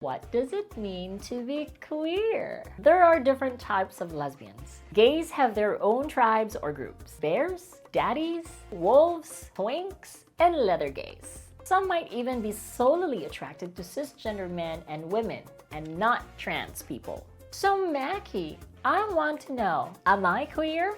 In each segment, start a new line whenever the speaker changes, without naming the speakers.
What does it mean to be queer? There are different types of lesbians. Gays have their own tribes or groups. Bears, daddies, wolves, twinks, and leather gays. Some might even be solely attracted to cisgender men and women, and not trans people. So Mackie, I want to know, am I queer?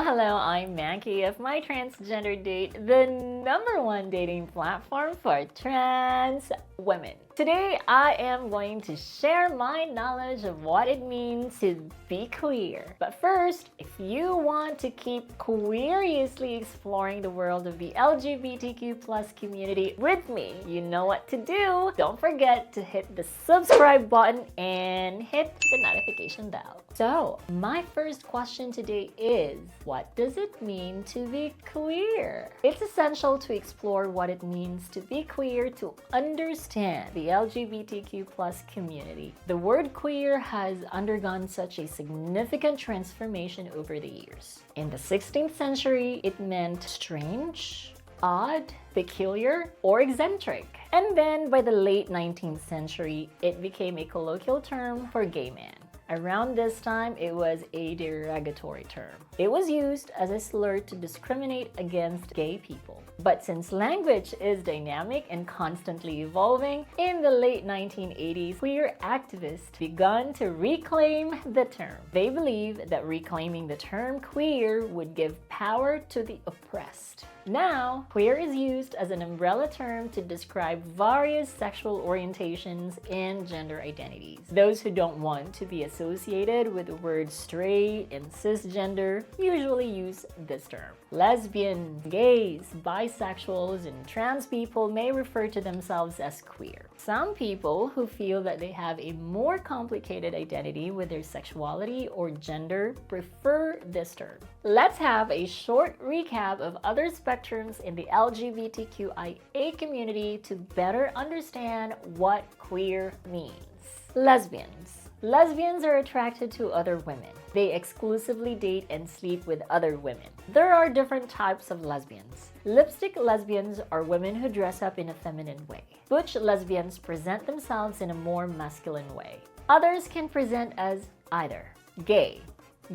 Hello, I'm Mackie of My Transgender Date, the #1 dating platform for trans women. Today, I am going to share my knowledge of what it means to be queer. But first, if you want to keep curiously exploring the world of the LGBTQ+ community with me, you know what to do. Don't forget to hit the subscribe button and hit the notification bell. So, my first question today is, what does it mean to be queer? It's essential to explore what it means to be queer to understand the LGBTQ+ community. The word queer has undergone such a significant transformation over the years. In the 16th century, it meant strange, odd, peculiar, or eccentric. And then by the late 19th century, it became a colloquial term for gay man. Around this time, it was a derogatory term. It was used as a slur to discriminate against gay people. But since language is dynamic and constantly evolving, in the late 1980s, queer activists began to reclaim the term. They believe that reclaiming the term queer would give power to the oppressed. Now, queer is used as an umbrella term to describe various sexual orientations and gender identities. Those who don't want to be associated with the words straight and cisgender usually use this term. Lesbians, gays, bisexuals, and trans people may refer to themselves as queer. Some people who feel that they have a more complicated identity with their sexuality or gender prefer this term. Let's have a short recap of other spectrums in the LGBTQIA community to better understand what queer means. Lesbians. Lesbians are attracted to other women. They exclusively date and sleep with other women. There are different types of lesbians. Lipstick lesbians are women who dress up in a feminine way. Butch lesbians present themselves in a more masculine way. Others can present as either. Gay.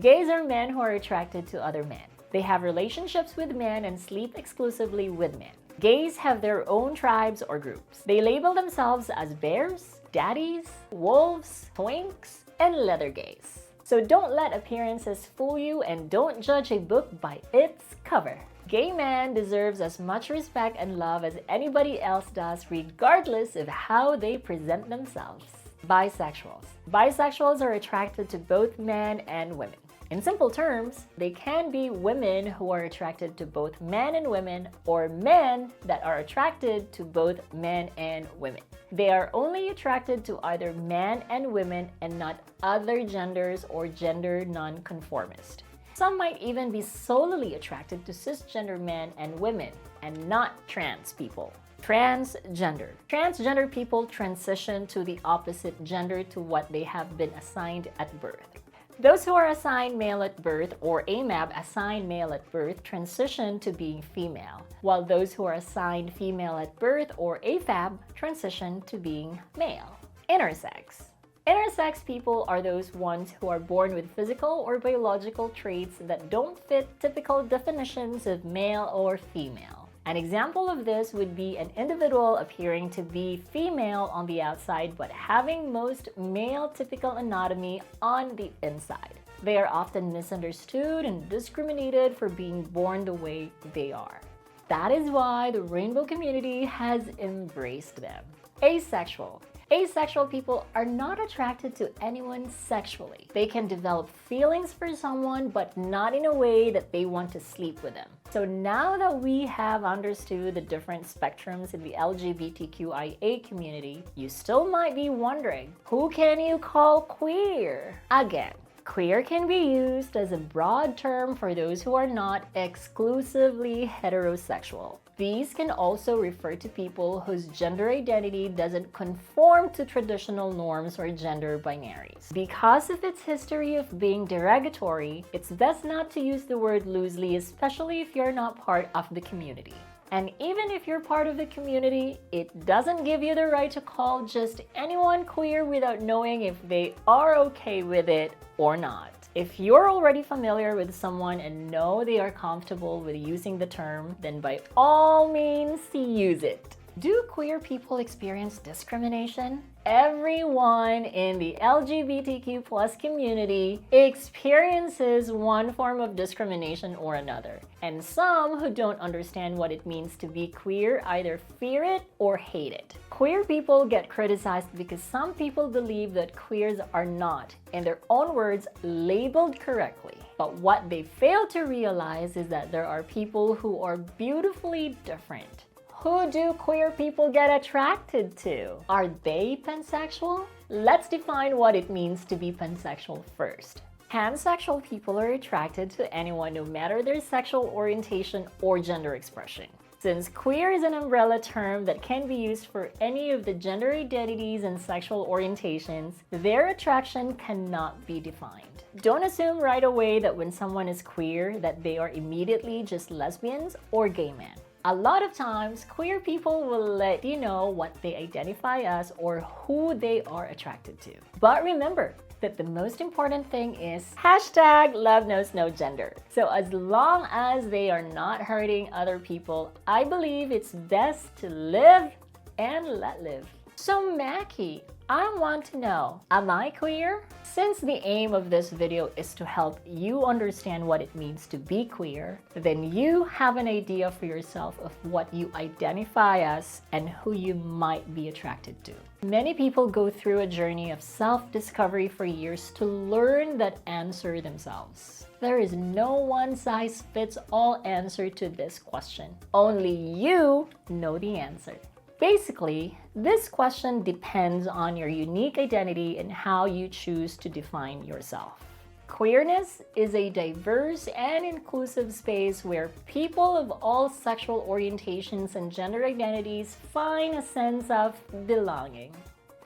Gays are men who are attracted to other men. They have relationships with men and sleep exclusively with men. Gays have their own tribes or groups. They label themselves as bears, daddies, wolves, twinks, and leather gays. So don't let appearances fool you and don't judge a book by its cover. Gay man deserves as much respect and love as anybody else does, regardless of how they present themselves. Bisexuals. Bisexuals are attracted to both men and women. In simple terms, they can be women who are attracted to both men and women, or men that are attracted to both men and women. They are only attracted to either men and women and not other genders or gender nonconformist. Some might even be solely attracted to cisgender men and women and not trans people. Transgender. Transgender people transition to the opposite gender to what they have been assigned at birth. Those who are assigned male at birth or AMAB assigned male at birth transition to being female, while those who are assigned female at birth or AFAB transition to being male. Intersex. Intersex people are those ones who are born with physical or biological traits that don't fit typical definitions of male or female. An example of this would be an individual appearing to be female on the outside but having most male typical anatomy on the inside. They are often misunderstood and discriminated for being born the way they are. That is why the rainbow community has embraced them. Asexual. Asexual people are not attracted to anyone sexually. They can develop feelings for someone, but not in a way that they want to sleep with them. So now that we have understood the different spectrums in the LGBTQIA community, you still might be wondering, who can you call queer? Again, Queer can be used as a broad term for those who are not exclusively heterosexual. These can also refer to people whose gender identity doesn't conform to traditional norms or gender binaries. Because of its history of being derogatory, it's best not to use the word loosely, especially if you're not part of the community. And even if you're part of the community, it doesn't give you the right to call just anyone queer without knowing if they are okay with it or not. If you're already familiar with someone and know they are comfortable with using the term, then by all means, use it. Do queer people experience discrimination? Everyone in the LGBTQ+ community experiences one form of discrimination or another. And some who don't understand what it means to be queer either fear it or hate it. Queer people get criticized because some people believe that queers are not, in their own words, labeled correctly. But what they fail to realize is that there are people who are beautifully different. Who do queer people get attracted to? Are they pansexual? Let's define what it means to be pansexual first. Pansexual people are attracted to anyone no matter their sexual orientation or gender expression. Since queer is an umbrella term that can be used for any of the gender identities and sexual orientations, their attraction cannot be defined. Don't assume right away that when someone is queer that they are immediately just lesbians or gay men. A lot of times, queer people will let you know what they identify as or who they are attracted to. But remember that the most important thing is #LoveKnowsNoGender. So as long as they are not hurting other people, I believe it's best to live and let live. So Mackie, I want to know, am I queer? Since the aim of this video is to help you understand what it means to be queer, then you have an idea for yourself of what you identify as and who you might be attracted to. Many people go through a journey of self-discovery for years to learn that answer themselves. There is no one-size-fits-all answer to this question. Only you know the answer. Basically, this question depends on your unique identity and how you choose to define yourself. Queerness is a diverse and inclusive space where people of all sexual orientations and gender identities find a sense of belonging.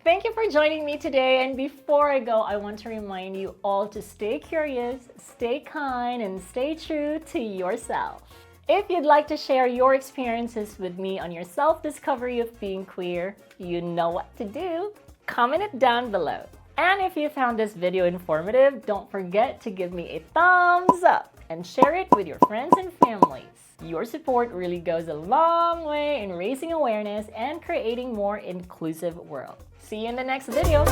Thank you for joining me today, and before I go, I want to remind you all to stay curious, stay kind, and stay true to yourself. If you'd like to share your experiences with me on your self-discovery of being queer, you know what to do. Comment it down below. And if you found this video informative, don't forget to give me a thumbs up and share it with your friends and families. Your support really goes a long way in raising awareness and creating a more inclusive world. See you in the next video.